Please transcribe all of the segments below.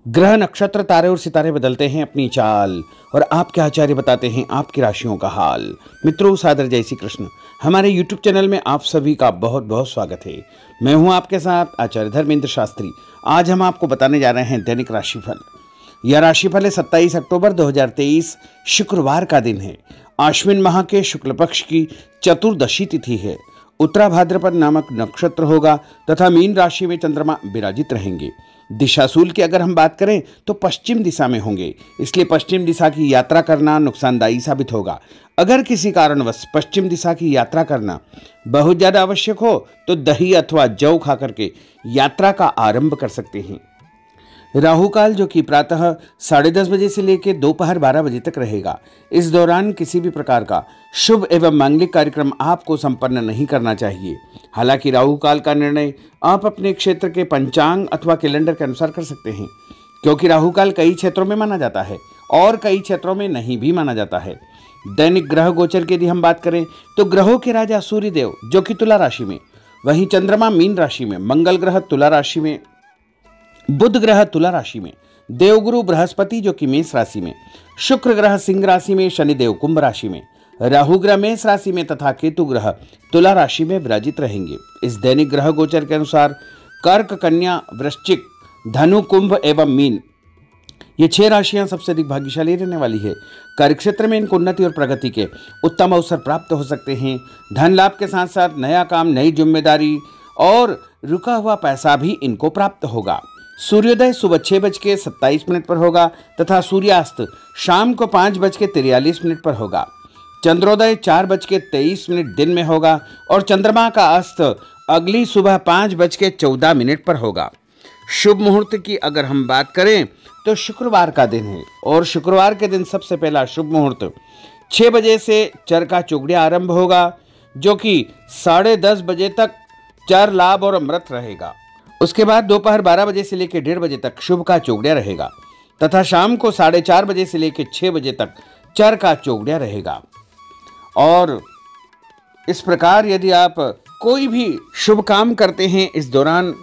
ग्रह नक्षत्र तारे और सितारे बदलते हैं अपनी चाल और आपके आचार्य बताते हैं आपकी राशियों का हाल। मित्रों, सादर जय श्री कृष्ण। हमारे यूट्यूब चैनल में आप सभी का बहुत बहुत स्वागत है। मैं हूं आपके साथ आचार्य धर्मेंद्र शास्त्री। आज हम आपको बताने जा रहे हैं दैनिक राशिफल। यह राशिफल है 27 अक्टूबर 2023 शुक्रवार का दिन है। आश्विन माह के शुक्ल पक्ष की चतुर्दशी तिथि है। उत्तरा भाद्रपद नामक नक्षत्र होगा तथा मीन राशि में चंद्रमा विराजित रहेंगे। दिशाशूल की अगर हम बात करें तो पश्चिम दिशा में होंगे, इसलिए पश्चिम दिशा की यात्रा करना नुकसानदायी साबित होगा। अगर किसी कारणवश पश्चिम दिशा की यात्रा करना बहुत ज्यादा आवश्यक हो तो दही अथवा जौ खा करके यात्रा का आरंभ कर सकते हैं। राहु काल जो कि प्रातः 10:30 बजे से लेकर दोपहर 12 बजे तक रहेगा। इस दौरान किसी भी प्रकार का शुभ एवं मांगलिक कार्यक्रम आपको संपन्न नहीं करना चाहिए। हालांकि राहु काल का निर्णय आप अपने क्षेत्र के पंचांग अथवा कैलेंडर के अनुसार कर सकते हैं, क्योंकि राहु काल कई क्षेत्रों में माना जाता है और कई क्षेत्रों में नहीं भी माना जाता है। दैनिक ग्रह गोचर की यदि हम बात करें तो ग्रहों के राजा सूर्यदेव जो कि तुला राशि में, वहीं चंद्रमा मीन राशि में, मंगल ग्रह तुला राशि में, बुध ग्रह तुला राशि में, देवगुरु बृहस्पति जो कि मेष राशि में, शुक्र ग्रह सिंह राशि में, शनिदेव कुंभ राशि में, राहु ग्रह मेष राशि में तथा केतु ग्रह तुला राशि में विराजित रहेंगे। इस दैनिक ग्रह गोचर के अनुसार कर्क, कन्या, वृश्चिक, धनु, कुंभ एवं मीन ये 6 राशियां सबसे अधिक भाग्यशाली रहने वाली है। कार्य क्षेत्र में इनको उन्नति और प्रगति के उत्तम अवसर प्राप्त हो सकते हैं। धन लाभ के साथ साथ नया काम, नई जिम्मेदारी और रुका हुआ पैसा भी इनको प्राप्त होगा। सूर्योदय सुबह 6:27 पर होगा तथा सूर्यास्त शाम को 5:43 पर होगा। चंद्रोदय 4:23 दिन में होगा और चंद्रमा का अस्त अगली सुबह 5:14 पर होगा। शुभ मुहूर्त की अगर हम बात करें तो शुक्रवार का दिन है और शुक्रवार के दिन सबसे पहला शुभ मुहूर्त 6 बजे से चरका चौगड़िया आरंभ होगा, जो कि 10:30 बजे तक चर, लाभ और अमृत रहेगा। उसके बाद दोपहर 12 बजे से लेकर 1:30 बजे तक शुभ का चौगड़िया रहेगा तथा शाम को 4:30 बजे से लेकर 6 बजे तक चर का चौगड़िया रहेगा। और इस प्रकार यदि आप कोई भी शुभ काम करते हैं, इस दौरान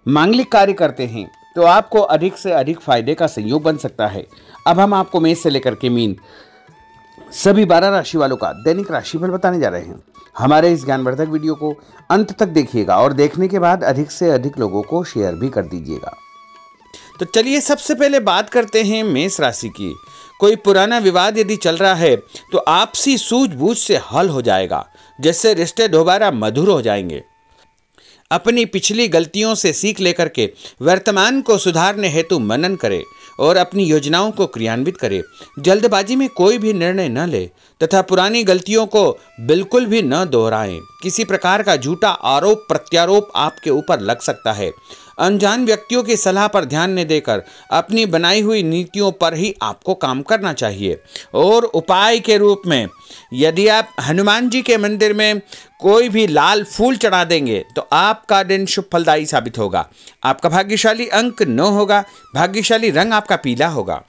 मांगलिक कार्य करते हैं, तो आपको अधिक से अधिक फायदे का संयोग बन सकता है। अब हम आपको मेष से लेकर के मीन सभी 12 राशि वालों का दैनिक राशिफल बताने जा रहे हैं। हमारे इस ज्ञानवर्धक वीडियो को अंत तक देखिएगा और देखने के बाद अधिक से अधिक लोगों को शेयर भी कर दीजिएगा। तो चलिए सबसे पहले बात करते हैं मेष राशि की। कोई पुराना विवाद यदि चल रहा है तो आपसी सूझबूझ से हल हो जाएगा, जिससे रिश्ते दोबारा मधुर हो जाएंगे। अपनी पिछली गलतियों से सीख लेकर के वर्तमान को सुधारने हेतु मनन करें और अपनी योजनाओं को क्रियान्वित करें। जल्दबाजी में कोई भी निर्णय न ले तथा पुरानी गलतियों को बिल्कुल भी न दोहराएं। किसी प्रकार का झूठा आरोप प्रत्यारोप आपके ऊपर लग सकता है। अनजान व्यक्तियों की सलाह पर ध्यान न देकर अपनी बनाई हुई नीतियों पर ही आपको काम करना चाहिए। और उपाय के रूप में यदि आप हनुमान जी के मंदिर में कोई भी लाल फूल चढ़ा देंगे तो आपका दिन शुभ फलदायी साबित होगा। आपका भाग्यशाली अंक 9 होगा। भाग्यशाली रंग आपका पीला होगा।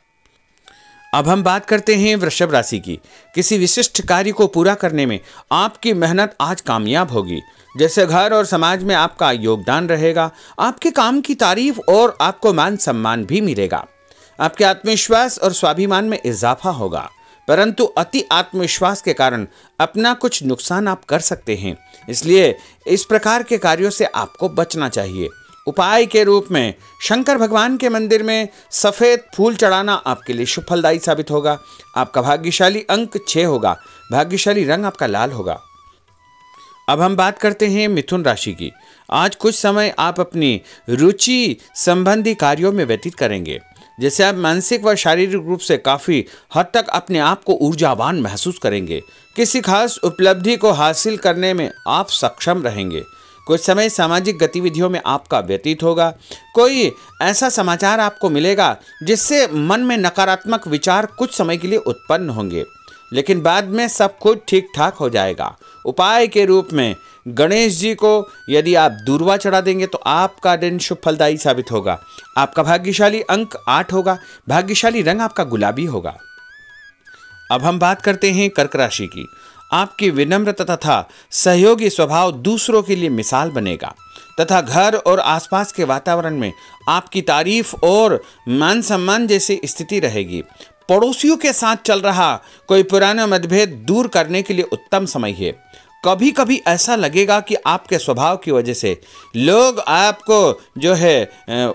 अब हम बात करते हैं वृषभ राशि की। किसी विशिष्ट कार्य को पूरा करने में आपकी मेहनत आज कामयाब होगी। जैसे घर और समाज में आपका योगदान रहेगा, आपके काम की तारीफ और आपको मान सम्मान भी मिलेगा। आपके आत्मविश्वास और स्वाभिमान में इजाफा होगा, परंतु अति आत्मविश्वास के कारण अपना कुछ नुकसान आप कर सकते हैं, इसलिए इस प्रकार के कार्यों से आपको बचना चाहिए। उपाय के रूप में शंकर भगवान के मंदिर में सफ़ेद फूल चढ़ाना आपके लिए शुभ फलदायी साबित होगा। आपका भाग्यशाली अंक 6 होगा। भाग्यशाली रंग आपका लाल होगा। अब हम बात करते हैं मिथुन राशि की। आज कुछ समय आप अपनी रुचि संबंधी कार्यों में व्यतीत करेंगे, जैसे आप मानसिक व शारीरिक रूप से काफ़ी हद तक अपने आप को ऊर्जावान महसूस करेंगे। किसी खास उपलब्धि को हासिल करने में आप सक्षम रहेंगे। कुछ समय सामाजिक गतिविधियों में आपका व्यतीत होगा। कोई ऐसा समाचार आपको मिलेगा जिससे मन में नकारात्मक विचार कुछ समय के लिए उत्पन्न होंगे, लेकिन बाद में सब कुछ ठीक ठाक हो जाएगा। उपाय के रूप में गणेश जी को यदि आप दूर्वा चढ़ा देंगे तो आपका दिन शुभ फलदायी साबित होगा। आपका भाग्यशाली अंक 8 होगा। भाग्यशाली रंग आपका गुलाबी होगा। अब हम बात करते हैं कर्क राशि की। आपकी विनम्रता तथा सहयोगी स्वभाव दूसरों के लिए मिसाल बनेगा तथा घर और आसपास के वातावरण में आपकी तारीफ और मान सम्मान जैसी स्थिति रहेगी। पड़ोसियों के साथ चल रहा कोई पुराना मतभेद दूर करने के लिए उत्तम समय है। कभी कभी ऐसा लगेगा कि आपके स्वभाव की वजह से लोग आपको जो है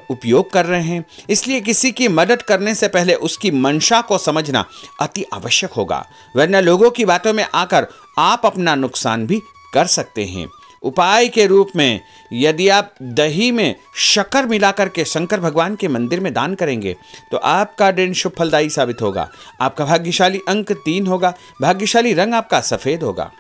उपयोग कर रहे हैं, इसलिए किसी की मदद करने से पहले उसकी मंशा को समझना अति आवश्यक होगा, वरना लोगों की बातों में आकर आप अपना नुकसान भी कर सकते हैं। उपाय के रूप में यदि आप दही में शक्कर मिलाकर के शंकर भगवान के मंदिर में दान करेंगे तो आपका दिन शुभ फलदायी साबित होगा। आपका भाग्यशाली अंक 3 होगा। भाग्यशाली रंग आपका सफेद होगा।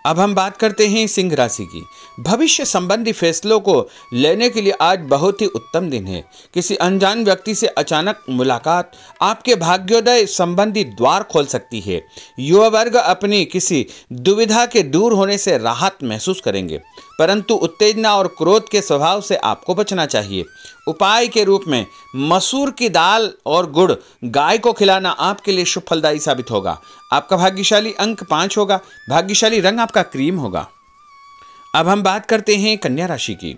अब हम बात करते हैं सिंह राशि की। भविष्य संबंधी फैसलों को लेने के लिए आज बहुत ही उत्तम दिन है। किसी अनजान व्यक्ति से अचानक मुलाकात आपके भाग्योदय संबंधी द्वार खोल सकती है। युवा वर्ग अपनी किसी दुविधा के दूर होने से राहत महसूस करेंगे, परंतु उत्तेजना और क्रोध के स्वभाव से आपको बचना चाहिए। उपाय के रूप में मसूर की दाल और गुड़ गाय को खिलाना आपके लिए शुभ फलदायी साबित होगा। आपका भाग्यशाली अंक 5 होगा। भाग्यशाली रंग आपका क्रीम होगा। अब हम बात करते हैं कन्या राशि की।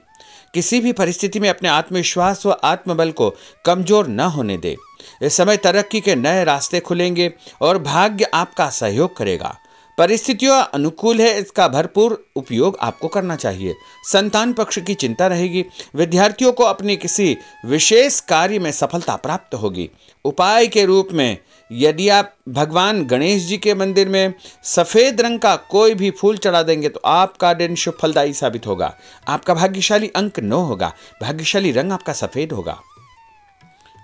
किसी भी परिस्थिति में अपने आत्मविश्वास व आत्मबल को कमजोर न होने दे। इस समय तरक्की के नए रास्ते खुलेंगे और भाग्य आपका सहयोग करेगा। परिस्थितियां अनुकूल है, इसका भरपूर उपयोग आपको करना चाहिए। संतान पक्ष की चिंता रहेगी। विद्यार्थियों को अपने किसी विशेष कार्य में सफलता प्राप्त होगी। उपाय के रूप में यदि आप भगवान गणेश जी के मंदिर में सफ़ेद रंग का कोई भी फूल चढ़ा देंगे तो आपका दिन शुभ फलदायी साबित होगा। आपका भाग्यशाली अंक 9 होगा। भाग्यशाली रंग आपका सफ़ेद होगा।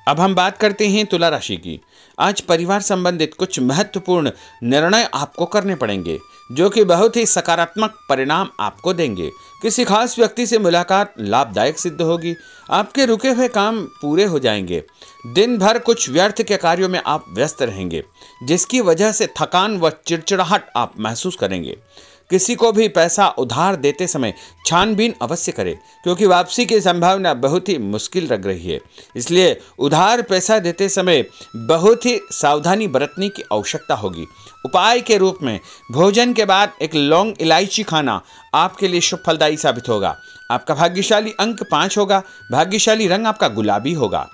अब हम बात करते हैं तुला राशि की। आज परिवार संबंधित कुछ महत्वपूर्ण निर्णय आपको करने पड़ेंगे जो कि बहुत ही सकारात्मक परिणाम आपको देंगे। किसी खास व्यक्ति से मुलाकात लाभदायक सिद्ध होगी। आपके रुके हुए काम पूरे हो जाएंगे। दिन भर कुछ व्यर्थ के कार्यों में आप व्यस्त रहेंगे, जिसकी वजह से थकान व चिड़चिड़ाहट आप महसूस करेंगे। किसी को भी पैसा उधार देते समय छानबीन अवश्य करें, क्योंकि वापसी की संभावना बहुत ही मुश्किल लग रही है। इसलिए उधार पैसा देते समय बहुत ही सावधानी बरतने की आवश्यकता होगी। उपाय के रूप में भोजन के बाद एक लौंग इलायची खाना आपके लिए शुभ फलदायी साबित होगा। आपका भाग्यशाली अंक 5 होगा। भाग्यशाली रंग आपका गुलाबी होगा।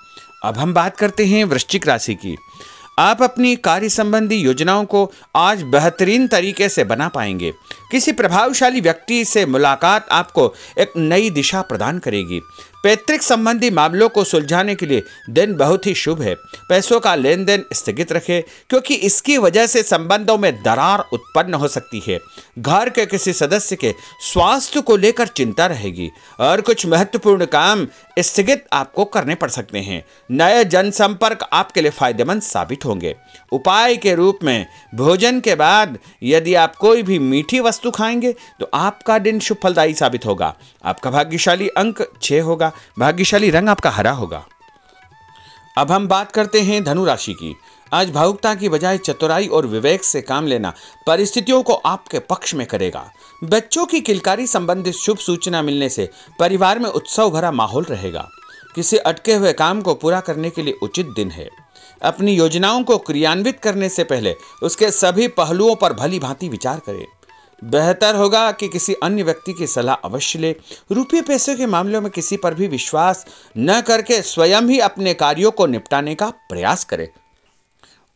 अब हम बात करते हैं वृश्चिक राशि की। आप अपनी कार्य संबंधी योजनाओं को आज बेहतरीन तरीके से बना पाएंगे। किसी प्रभावशाली व्यक्ति से मुलाकात आपको एक नई दिशा प्रदान करेगी। पैतृक संबंधी मामलों को सुलझाने के लिए दिन बहुत ही शुभ है। पैसों का लेन देन स्थगित रखें, क्योंकि इसकी वजह से संबंधों में दरार उत्पन्न हो सकती है। घर के किसी सदस्य के स्वास्थ्य को लेकर चिंता रहेगी और कुछ महत्वपूर्ण काम स्थगित आपको करने पड़ सकते हैं। नए जनसंपर्क आपके लिए फायदेमंद साबित होंगे। उपाय के रूप में भोजन के बाद यदि आप कोई भी मीठी वस्तु खाएंगे तो आपका दिन शुभ फलदायी साबित होगा। आपका भाग्यशाली अंक 6 होगा। भाग्यशाली रंग आपका हरा होगा। अब हम बात करते हैं धनु राशि की। आज भावुकता की बजाय चतुराई और विवेक से काम लेना परिस्थितियों को आपके पक्ष में करेगा। बच्चों की किलकारी संबंधित शुभ सूचना मिलने से परिवार में उत्सव भरा माहौल रहेगा। किसी अटके हुए काम को पूरा करने के लिए उचित दिन है। अपनी योजनाओं को क्रियान्वित करने से पहले उसके सभी पहलुओं पर भली भांति विचार करें। बेहतर होगा कि किसी अन्य व्यक्ति की सलाह अवश्य ले। रुपये पैसे के मामलों में किसी पर भी विश्वास न करके स्वयं ही अपने कार्यों को निपटाने का प्रयास करें।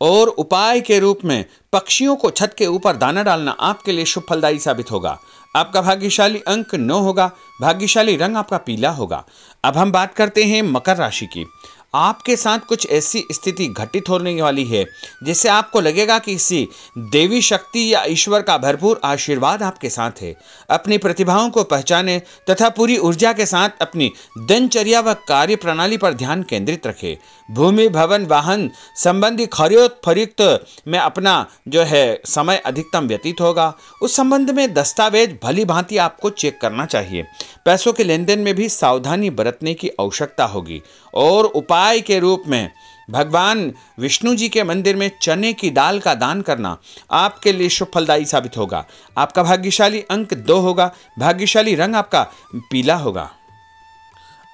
और उपाय के रूप में पक्षियों को छत के ऊपर दाना डालना आपके लिए शुभ फलदायी साबित होगा। आपका भाग्यशाली अंक 9 होगा। भाग्यशाली रंग आपका पीला होगा। अब हम बात करते हैं मकर राशि की। आपके साथ कुछ ऐसी स्थिति घटित होने वाली है जिससे आपको लगेगा कि किसी देवी शक्ति या ईश्वर का भरपूर आशीर्वाद आपके साथ है। अपनी प्रतिभाओं को पहचानें तथा पूरी ऊर्जा के साथ अपनी दिनचर्या व कार्य प्रणाली पर ध्यान केंद्रित रखें। भूमि भवन वाहन संबंधी खरीद फरोख्त में अपना जो है समय अधिकतम व्यतीत होगा। उस संबंध में दस्तावेज भली भांति आपको चेक करना चाहिए। पैसों के लेन देन में भी सावधानी बरतने की आवश्यकता होगी। और उपाय के रूप में भगवान विष्णु जी के मंदिर में चने की दाल का दान करना आपके लिए शुभ फलदायी साबित होगा। आपका भाग्यशाली अंक 2 होगा। भाग्यशाली रंग आपका पीला होगा।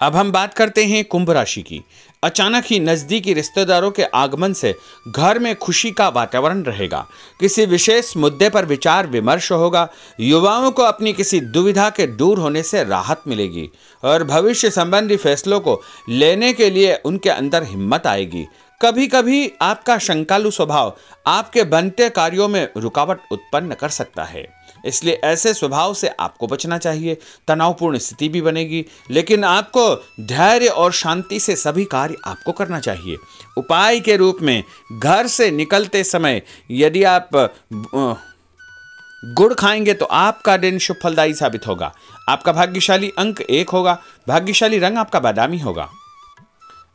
अब हम बात करते हैं कुंभ राशि की। अचानक ही नजदीकी रिश्तेदारों के आगमन से घर में खुशी का वातावरण रहेगा। किसी विशेष मुद्दे पर विचार विमर्श होगा। युवाओं को अपनी किसी दुविधा के दूर होने से राहत मिलेगी और भविष्य संबंधी फैसलों को लेने के लिए उनके अंदर हिम्मत आएगी। कभी कभी आपका शंकालु स्वभाव आपके बनते कार्यों में रुकावट उत्पन्न कर सकता है, इसलिए ऐसे स्वभाव से आपको बचना चाहिए। तनावपूर्ण स्थिति भी बनेगी, लेकिन आपको धैर्य और शांति से सभी कार्य आपको करना चाहिए। उपाय के रूप में घर से निकलते समय यदि आप गुड़ खाएंगे तो आपका दिन शुभ फलदायी साबित होगा। आपका भाग्यशाली अंक 1 होगा। भाग्यशाली रंग आपका बादामी होगा।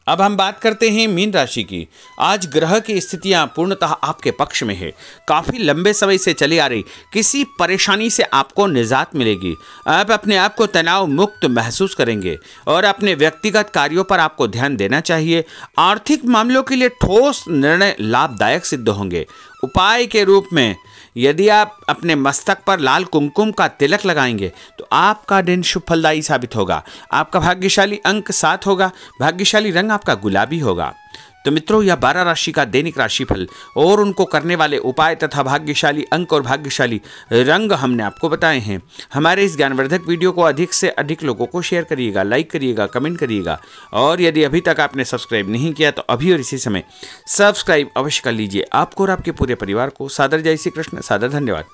अब हम बात करते हैं मीन राशि की। आज ग्रह की स्थितियां पूर्णतः आपके पक्ष में है। काफी लंबे समय से चली आ रही किसी परेशानी से आपको निजात मिलेगी। आप अपने आप को तनाव मुक्त महसूस करेंगे और अपने व्यक्तिगत कार्यों पर आपको ध्यान देना चाहिए। आर्थिक मामलों के लिए ठोस निर्णय लाभदायक सिद्ध होंगे। उपाय के रूप में यदि आप अपने मस्तक पर लाल कुमकुम का तिलक लगाएंगे तो आपका दिन शुभ फलदायी साबित होगा। आपका भाग्यशाली अंक 7 होगा। भाग्यशाली रंग आपका गुलाबी होगा। तो मित्रों, यह 12 राशि का दैनिक राशिफल और उनको करने वाले उपाय तथा भाग्यशाली अंक और भाग्यशाली रंग हमने आपको बताए हैं। हमारे इस ज्ञानवर्धक वीडियो को अधिक से अधिक लोगों को शेयर करिएगा, लाइक करिएगा, कमेंट करिएगा और यदि अभी तक आपने सब्सक्राइब नहीं किया तो अभी और इसी समय सब्सक्राइब अवश्य कर लीजिए। आपको और आपके पूरे परिवार को सादर जय श्री कृष्ण, सादर धन्यवाद।